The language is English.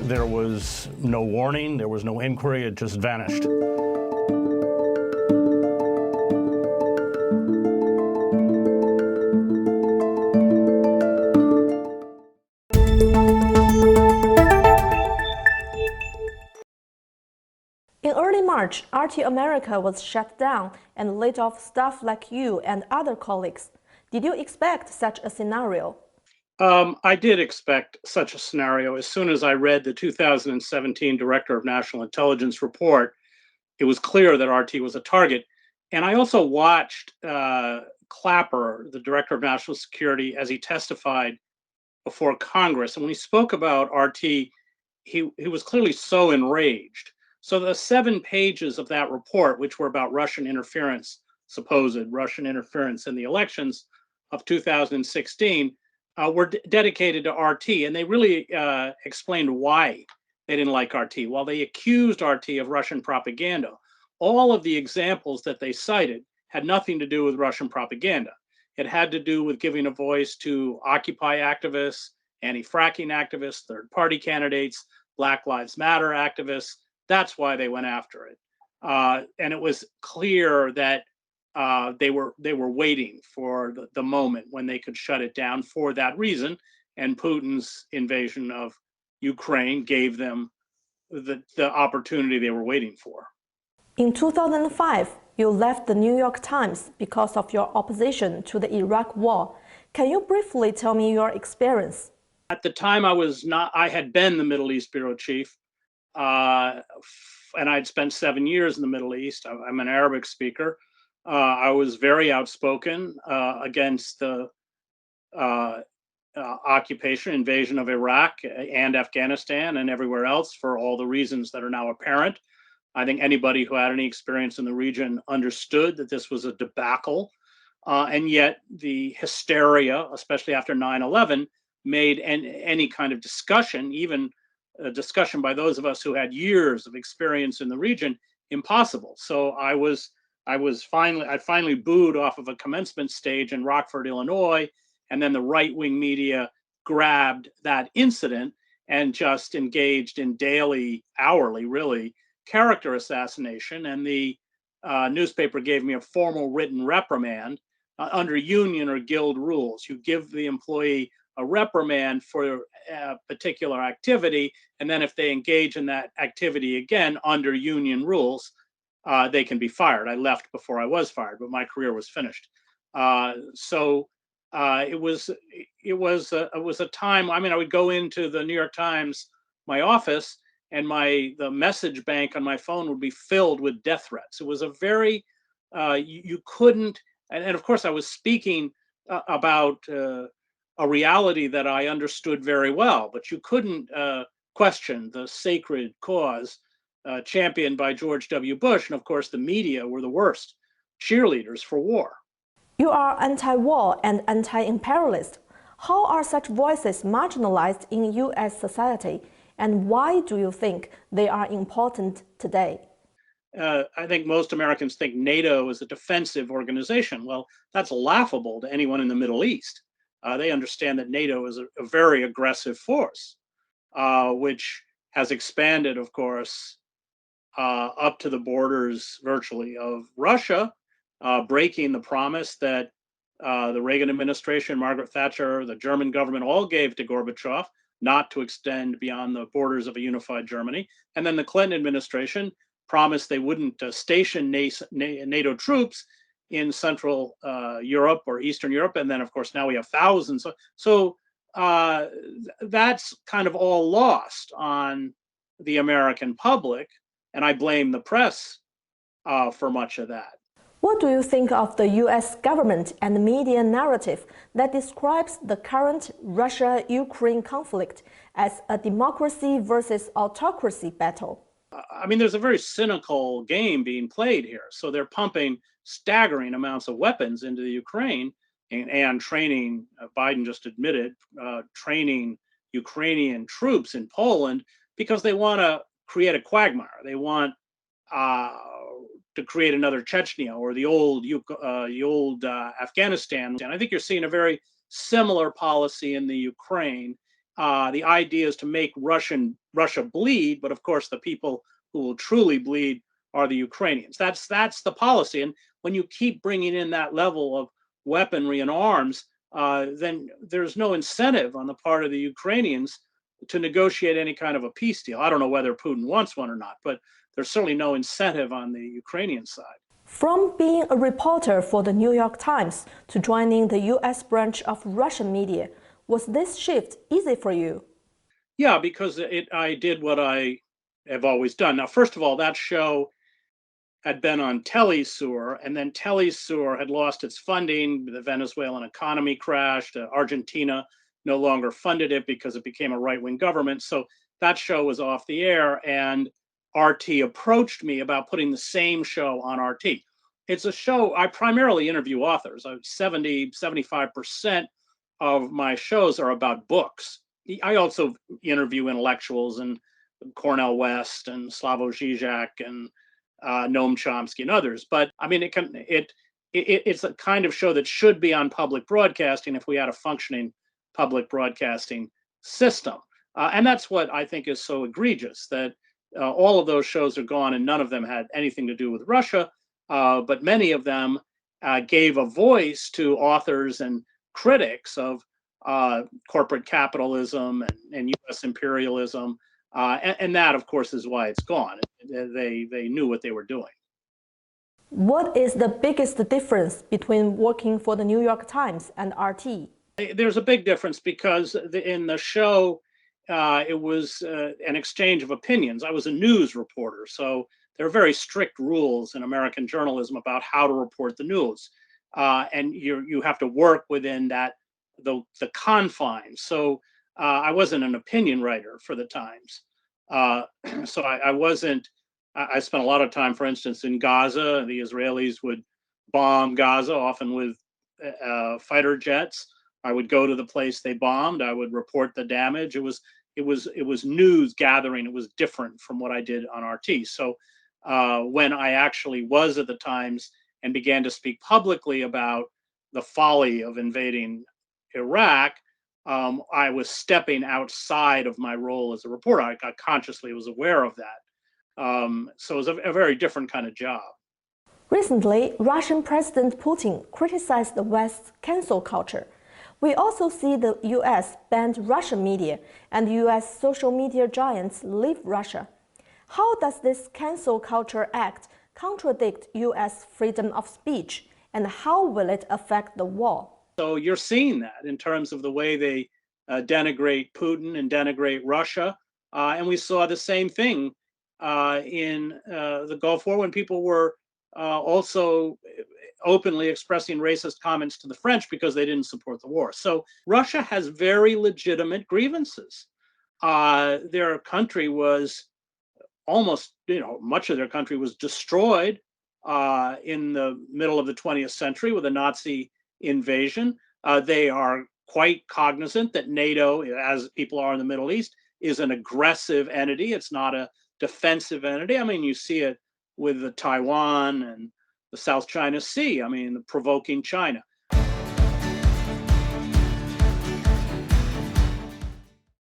There was no warning, there was no inquiry, it just vanished. In early March, RT America was shut down and laid off staff like you and other colleagues. Did you expect such a scenario? I did expect such a scenario. As soon as I read the 2017 Director of National Intelligence report, it was clear that RT was a target. And I also watched Clapper, the Director of National Security, as he testified before Congress. And when he spoke about RT, he was clearly so enraged. So the 7 pages of that report, which were about Russian interference, supposed Russian interference in the elections of 2016, were dedicated to RT. And they really explained why they didn't like RT. While they accused RT of Russian propaganda, all of the examples that they cited had nothing to do with Russian propaganda. It had to do with giving a voice to Occupy activists, anti-fracking activists, third-party candidates, Black Lives Matter activists. That's why they went after it. And it was clear that they were waiting for the moment when they could shut it down for that reason. And Putin's invasion of Ukraine gave them the opportunity they were waiting for. In 2005, you left the New York Times because of your opposition to the Iraq War. Can you briefly tell me your experience? At the time, I had been the Middle East bureau chief, and I'd spent 7 years in the Middle East. I'm an Arabic speaker. I was very outspoken against the occupation, invasion of Iraq and Afghanistan and everywhere else for all the reasons that are now apparent. I think anybody who had any experience in the region understood that this was a debacle. And yet the hysteria, especially after 9/11, made any kind of discussion, even a discussion by those of us who had years of experience in the region, impossible. So I finally booed off of a commencement stage in Rockford, Illinois, and then the right-wing media grabbed that incident and just engaged in daily, hourly, really, character assassination. And the newspaper gave me a formal written reprimand under union or guild rules. You give the employee a reprimand for a particular activity, and then if they engage in that activity again under union rules, they can be fired. I left before I was fired, but my career was finished. It was a time. I mean, I would go into the New York Times, my office, and the message bank on my phone would be filled with death threats. It was a very you couldn't, and of course I was speaking about a reality that I understood very well, but you couldn't question the sacred cause championed by George W. Bush. And of course, the media were the worst cheerleaders for war. You are anti-war and anti-imperialist. How are such voices marginalized in U.S. society, and why do you think they are important today? I think most Americans think NATO is a defensive organization. Well, that's laughable to anyone in the Middle East. They understand that NATO is a very aggressive force, which has expanded, of course, up to the borders virtually of Russia, breaking the promise that the Reagan administration, Margaret Thatcher, the German government all gave to Gorbachev, not to extend beyond the borders of a unified Germany. And then the Clinton administration promised they wouldn't station NATO troops in Central Europe or Eastern Europe. And then, of course, now we have thousands. So that's kind of all lost on the American public. And I blame the press for much of that. What do you think of the U.S. government and the media narrative that describes the current Russia-Ukraine conflict as a democracy versus autocracy battle? I mean, there's a very cynical game being played here. So they're pumping staggering amounts of weapons into the Ukraine and training, Biden just admitted, training Ukrainian troops in Poland because they want to create a quagmire. They want to create another Chechnya or the old Afghanistan. And I think you're seeing a very similar policy in the Ukraine. The idea is to make Russia bleed, but of course the people who will truly bleed are the Ukrainians. That's the policy. And when you keep bringing in that level of weaponry and arms, then there's no incentive on the part of the Ukrainians to negotiate any kind of a peace deal. I don't know whether Putin wants one or not, but there's certainly no incentive on the Ukrainian side. From being a reporter for the New York Times to joining the US branch of Russian media, was this shift easy for you? Yeah, because I did what I have always done. Now, first of all, that show had been on Telesur, and then Telesur had lost its funding. The Venezuelan economy crashed. Argentina no longer funded it because it became a right-wing government. So that show was off the air, and RT approached me about putting the same show on RT. It's a show, I primarily interview authors. 75% of my shows are about books. I also interview intellectuals and Cornel West and Slavoj Žižek and Noam Chomsky and others. But I mean, it's a kind of show that should be on public broadcasting if we had a functioning public broadcasting system. And that's what I think is so egregious, that all of those shows are gone and none of them had anything to do with Russia. But many of them gave a voice to authors and critics of corporate capitalism and US imperialism. And that, of course, is why it's gone. They knew what they were doing. What is the biggest difference between working for the New York Times and RT? There's a big difference because in the show, it was an exchange of opinions. I was a news reporter, so there are very strict rules in American journalism about how to report the news, and you have to work within the confines. So I wasn't an opinion writer for the Times, so I wasn't. I spent a lot of time, for instance, in Gaza. The Israelis would bomb Gaza, often with fighter jets. I would go to the place they bombed. I would report the damage. It was news gathering. It was different from what I did on RT. So when I actually was at the Times and began to speak publicly about the folly of invading Iraq, I was stepping outside of my role as a reporter. I consciously was aware of that. So it was a very different kind of job. Recently, Russian President Putin criticized the West's cancel culture. We also see the US banned Russian media and US social media giants leave Russia. How does this cancel culture act contradict US freedom of speech, and how will it affect the war? So you're seeing that in terms of the way they denigrate Putin and denigrate Russia. And we saw the same thing in the Gulf War when people were also openly expressing racist comments to the French because they didn't support the war. So Russia has very legitimate grievances. Their country was almost, much of their country was destroyed in the middle of the 20th century with a Nazi invasion. They are quite cognizant that NATO, as people are in the Middle East, is an aggressive entity. It's not a defensive entity. I mean, you see it with the Taiwan and the South China Sea. I mean, provoking China.